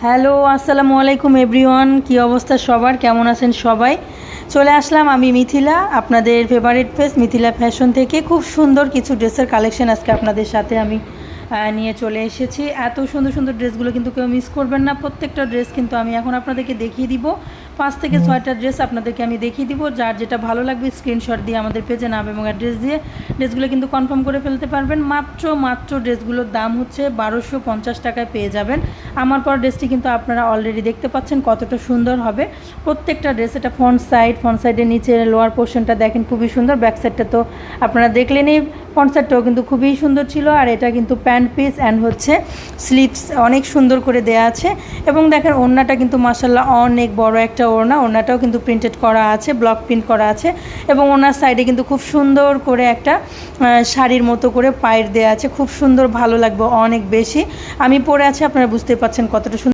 Hello, আসসালামু আলাইকুম everyone. কী অবস্থা সবার, কেমন আছেন সবাই? চলে আসলাম আমি মিথিলা, আপনাদের ফেভারিট পেজ মিথিলা ফ্যাশন থেকে। খুব সুন্দর কিছু ড্রেসের কালেকশন আজকে আপনাদের সাথে আমি নিয়ে চলে এসেছি। এত সুন্দর সুন্দর ড্রেসগুলো কিন্তু কেউ মিস করবেন না। প্রত্যেকটা ড্রেস কিন্তু আমি এখন আপনাদেরকে দেখিয়ে দিব। 5 থেকে 6টা ড্রেস আপনাদেরকে আমি দেখিয়ে দিব। যার যেটা ভালো লাগবে স্ক্রিনশট দিয়ে আমাদের পেজে নাম এবং অ্যাড্রেস দিয়ে ড্রেসগুলো কিন্তু কনফার্ম করে ফেলতে পারবেন। মাত্র ড্রেসগুলোর দাম হচ্ছে 1250 টাকায় পেয়ে যাবেন। আমার পর ড্রেসটি কিন্তু আপনারা অলরেডি দেখতে পাচ্ছেন কতটা সুন্দর হবে প্রত্যেকটা ড্রেস। এটা ফ্রন্ট সাইডের নিচে লোয়ার পোর্শনটা দেখেন খুবই সুন্দর। ব্যাক সাইডটা তো আপনারা দেখলেনই, ফ্রন্ট সাইডটাও কিন্তু খুবই সুন্দর ছিল। আর এটা কিন্তু প্যান্ট পিস অ্যান্ড হচ্ছে স্লিভস অনেক সুন্দর করে দেয়া আছে। এবং দেখেন ওড়নাটা কিন্তু মাশাআল্লাহ অনেক বড় একটা ওড়নাটাও কিন্তু প্রিন্টেড করা আছে, ব্লক প্রিন্ট করা আছে। এবং ওনার সাইডে কিন্তু খুব সুন্দর করে একটা শাড়ির মতো করে পায়ের দেয়া আছে, খুব সুন্দর, ভালো লাগবে অনেক বেশি। আমি পরে আছি, আপনারা বুঝতে পারছেন কতটা সুন্দর।